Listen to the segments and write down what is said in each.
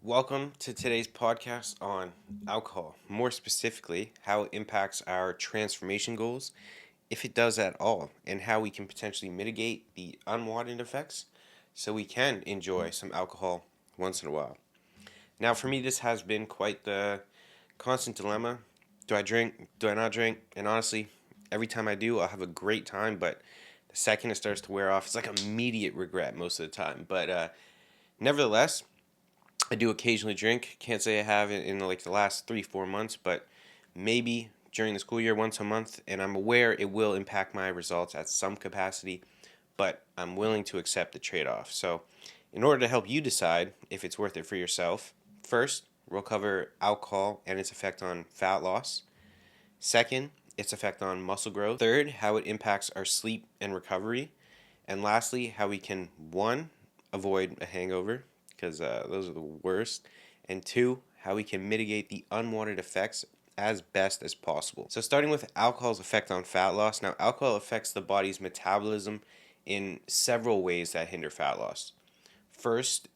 Welcome to today's podcast on alcohol, more specifically, how it impacts our transformation goals, if it does at all, and how we can potentially mitigate the unwanted effects so we can enjoy some alcohol once in a while. Now, for me, this has been quite the constant dilemma. Do I drink? Do I not drink? And honestly, every time I do, I'll have a great time, but the second it starts to wear off, it's like immediate regret most of the time. But nevertheless, I do occasionally drink. Can't say I have in like the last 3-4 months, but maybe during the school year once a month. And I'm aware it will impact my results at some capacity, but I'm willing to accept the trade off. So, in order to help you decide if it's worth it for yourself, first, we'll cover alcohol and its effect on fat loss. Second, its effect on muscle growth. Third, how it impacts our sleep and recovery. And lastly, how we can, one, avoid a hangover, because those are the worst, and two, how we can mitigate the unwanted effects as best as possible. So, starting with alcohol's effect on fat loss. Now, alcohol affects the body's metabolism in several ways that hinder fat loss. First,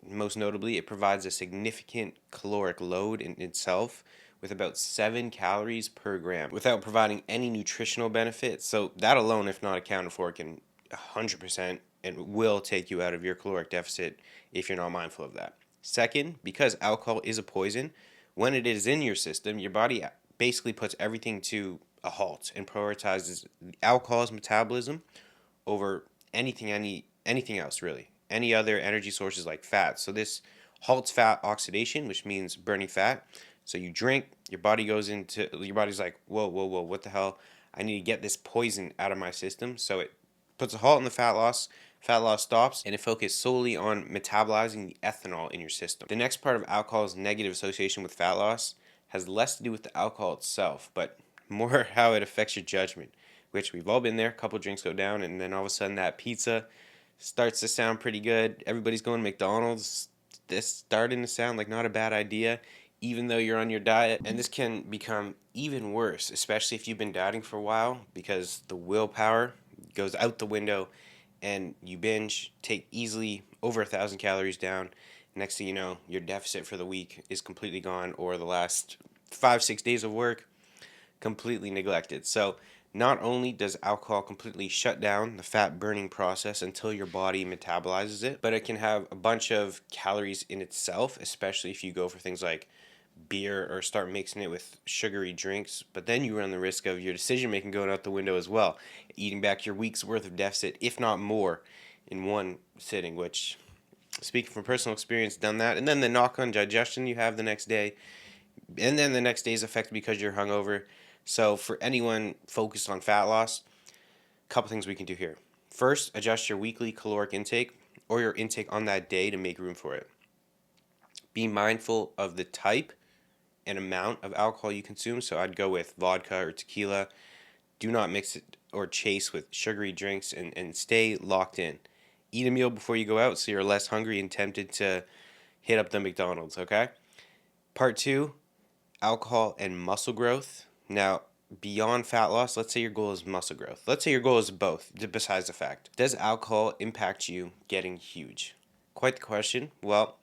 most notably, it provides a significant caloric load in itself with about 7 calories per gram without providing any nutritional benefit. So, that alone, if not accounted for, can 100% and will take you out of your caloric deficit if you're not mindful of that. Second, because alcohol is a poison, when it is in your system, your body basically puts everything to a halt and prioritizes alcohol's metabolism over anything else really. Any other energy sources like fat. So this halts fat oxidation, which means burning fat. So you drink, your body's like, whoa, what the hell? I need to get this poison out of my system. So it puts a halt in the fat loss. Fat loss stops, and it focuses solely on metabolizing the ethanol in your system. The next part of alcohol's negative association with fat loss has less to do with the alcohol itself, but more how it affects your judgment, which we've all been there. A couple drinks go down, and then all of a sudden that pizza starts to sound pretty good. Everybody's going to McDonald's. This starting to sound like not a bad idea, even though you're on your diet. And this can become even worse, especially if you've been dieting for a while, because the willpower goes out the window and you binge, take easily over 1,000 calories down. Next thing you know, your deficit for the week is completely gone, or the last 5-6 days of work completely neglected. So not only does alcohol completely shut down the fat burning process until your body metabolizes it, but it can have a bunch of calories in itself, especially if you go for things like beer or start mixing it with sugary drinks. But then you run the risk of your decision making going out the window as well, eating back your week's worth of deficit, if not more, in one sitting, which, speaking from personal experience, done that. And then the knock on digestion you have the next day, and then the next day's affected because you're hungover. So for anyone focused on fat loss, a couple things we can do here. First, adjust your weekly caloric intake or your intake on that day to make room for it. Be mindful of the type and amount of alcohol you consume. So I'd go with vodka or tequila. Do not mix it or chase with sugary drinks, and stay locked in. Eat a meal before you go out so you're less hungry and tempted to hit up the McDonald's, okay? Part two, alcohol and muscle growth. Now, beyond fat loss, let's say your goal is muscle growth. Let's say your goal is both, besides the fact. Does alcohol impact you getting huge? Quite the question. Well,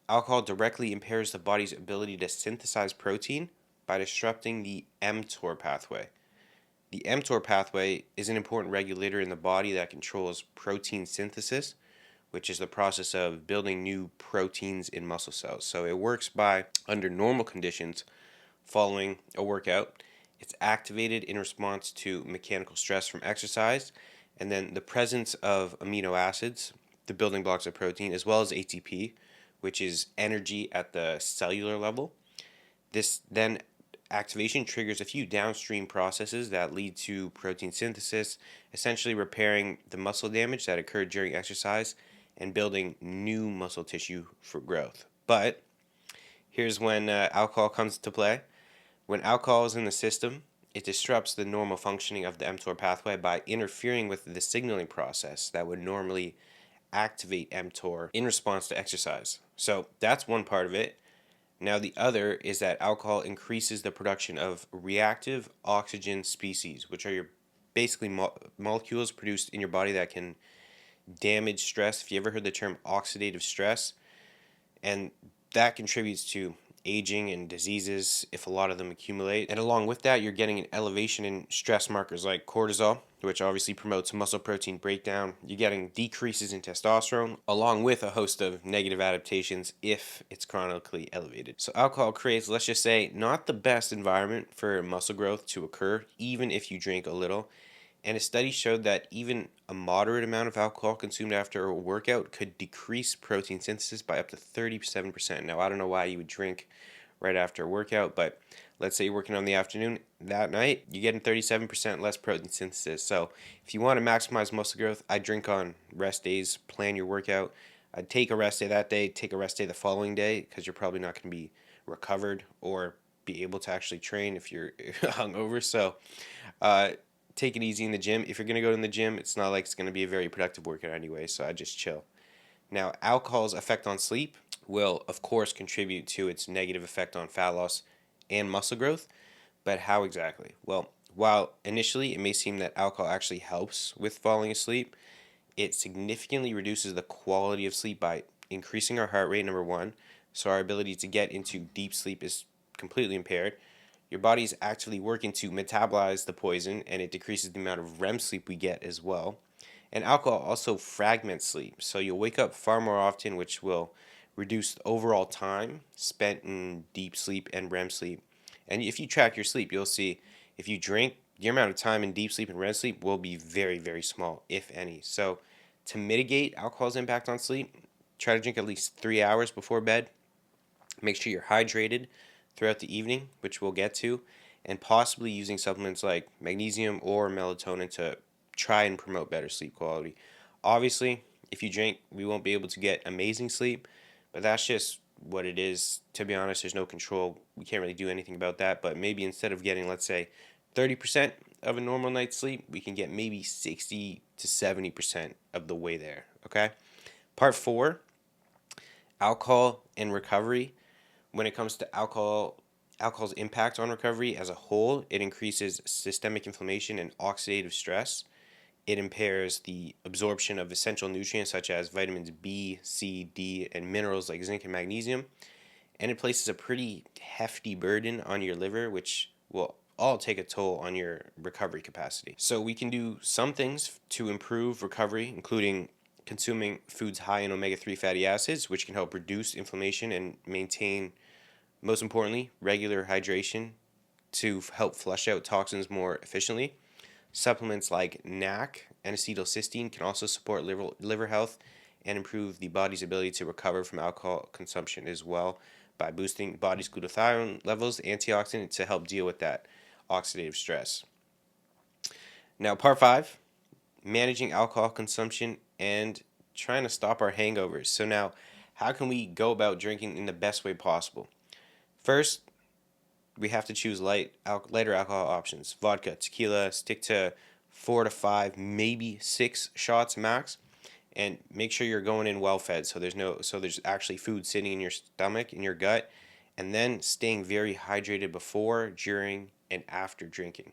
alcohol directly impairs the body's ability to synthesize protein by disrupting the mTOR pathway. The mTOR pathway is an important regulator in the body that controls protein synthesis, which is the process of building new proteins in muscle cells. So it works by, under normal conditions, following a workout. It's activated in response to mechanical stress from exercise, and then the presence of amino acids, the building blocks of protein, as well as ATP, which is energy at the cellular level. This then activation triggers a few downstream processes that lead to protein synthesis, essentially repairing the muscle damage that occurred during exercise and building new muscle tissue for growth. But here's when alcohol comes to play. When alcohol is in the system, it disrupts the normal functioning of the mTOR pathway by interfering with the signaling process that would normally activate mTOR in response to exercise. So that's one part of it. Now, the other is that alcohol increases the production of reactive oxygen species, which are your basically molecules produced in your body that can damage stress. If you ever heard the term oxidative stress, and that contributes to aging and diseases if a lot of them accumulate. And along with that, you're getting an elevation in stress markers like cortisol, which obviously promotes muscle protein breakdown. You're getting decreases in testosterone, along with a host of negative adaptations if it's chronically elevated. So alcohol creates, let's just say, not the best environment for muscle growth to occur, even if you drink a little. And a study showed that even a moderate amount of alcohol consumed after a workout could decrease protein synthesis by up to 37%. Now, I don't know why you would drink right after a workout, but let's say you're working on the afternoon, that night, you're getting 37% less protein synthesis. So if you want to maximize muscle growth, I drink on rest days, plan your workout. I'd take a rest day that day, take a rest day the following day, because you're probably not going to be recovered or be able to actually train if you're hungover. So, take it easy in the gym. If you're going to go in the gym, it's not like it's going to be a very productive workout anyway, so I just chill. Now, alcohol's effect on sleep will, of course, contribute to its negative effect on fat loss and muscle growth, but how exactly? Well, while initially it may seem that alcohol actually helps with falling asleep, it significantly reduces the quality of sleep by increasing our heart rate, number one, so our ability to get into deep sleep is completely impaired. Your body is actively working to metabolize the poison, and it decreases the amount of REM sleep we get as well. And alcohol also fragments sleep, so you'll wake up far more often, which will reduce the overall time spent in deep sleep and REM sleep. And if you track your sleep, you'll see if you drink, your amount of time in deep sleep and REM sleep will be very, very small, if any. So, to mitigate alcohol's impact on sleep, try to drink at least 3 hours before bed. Make sure you're hydrated throughout the evening, which we'll get to, and possibly using supplements like magnesium or melatonin to try and promote better sleep quality. Obviously, if you drink, we won't be able to get amazing sleep, but that's just what it is. To be honest, there's no control. We can't really do anything about that, but maybe instead of getting, let's say, 30% of a normal night's sleep, we can get maybe 60 to 70% of the way there, okay? Part 4, alcohol and recovery. When it comes to alcohol's impact on recovery as a whole, it increases systemic inflammation and oxidative stress. It impairs the absorption of essential nutrients such as vitamins B, C, D, and minerals like zinc and magnesium. And it places a pretty hefty burden on your liver, which will all take a toll on your recovery capacity. So we can do some things to improve recovery, including consuming foods high in omega-3 fatty acids, which can help reduce inflammation and maintain, most importantly, regular hydration to help flush out toxins more efficiently. Supplements like NAC and acetylcysteine can also support liver health and improve the body's ability to recover from alcohol consumption as well by boosting body's glutathione levels, antioxidant, to help deal with that oxidative stress. Now, part 5, managing alcohol consumption and trying to stop our hangovers. So now, how can we go about drinking in the best way possible? First, we have to choose lighter alcohol options. Vodka, tequila, stick to 4 to 5, maybe 6 shots max, and make sure you're going in well fed. So there's actually food sitting in your stomach, in your gut, and then staying very hydrated before, during, and after drinking.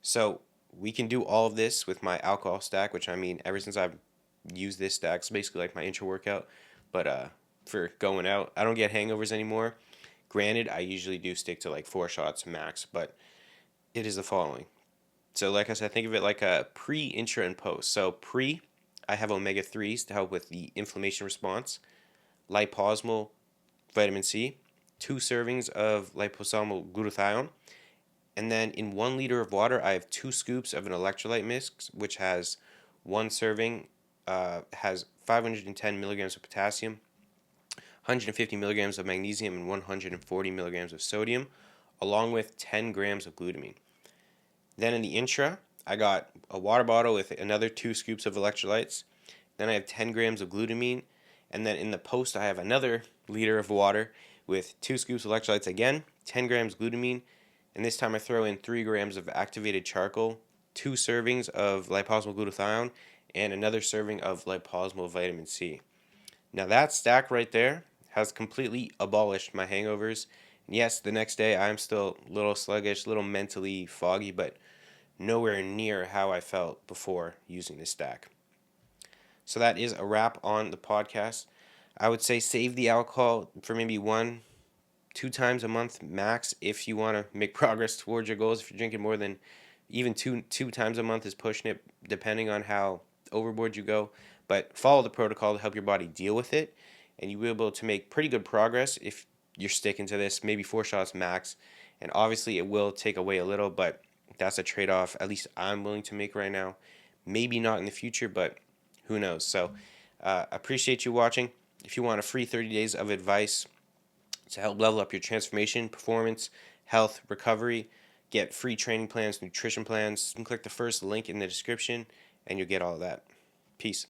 So we can do all of this with my alcohol stack, which I mean, ever since I've used this stack, it's basically like my intro workout, but for going out, I don't get hangovers anymore. Granted, I usually do stick to like 4 shots max, but it is the following. So like I said, think of it like a pre, intra, and post. So pre, I have omega-3s to help with the inflammation response, liposomal vitamin C, 2 servings of liposomal glutathione, and then in 1 liter of water, I have 2 scoops of an electrolyte mix, which has 1 serving, has 510 milligrams of potassium, 150 milligrams of magnesium, and 140 milligrams of sodium, along with 10 grams of glutamine. Then in the intra, I got a water bottle with another 2 scoops of electrolytes. Then I have 10 grams of glutamine. And then in the post, I have another liter of water with 2 scoops of electrolytes again, 10 grams glutamine. And this time I throw in 3 grams of activated charcoal, 2 servings of liposomal glutathione, and another serving of liposomal vitamin C. Now that stack right there has completely abolished my hangovers. Yes, the next day I'm still a little sluggish, a little mentally foggy, but nowhere near how I felt before using this stack. So that is a wrap on the podcast. I would say save the alcohol for maybe 2 times a month max if you want to make progress towards your goals. If you're drinking more than even two times a month is pushing it, depending on how overboard you go. But follow the protocol to help your body deal with it, and you'll be able to make pretty good progress if you're sticking to this. Maybe 4 shots max, and obviously it will take away a little, but that's a trade-off. At least I'm willing to make right now. Maybe not in the future, but who knows? So, appreciate you watching. If you want a free 30 days of advice to help level up your transformation, performance, health, recovery, get free training plans, nutrition plans, you can click the first link in the description and you'll get all of that. Peace.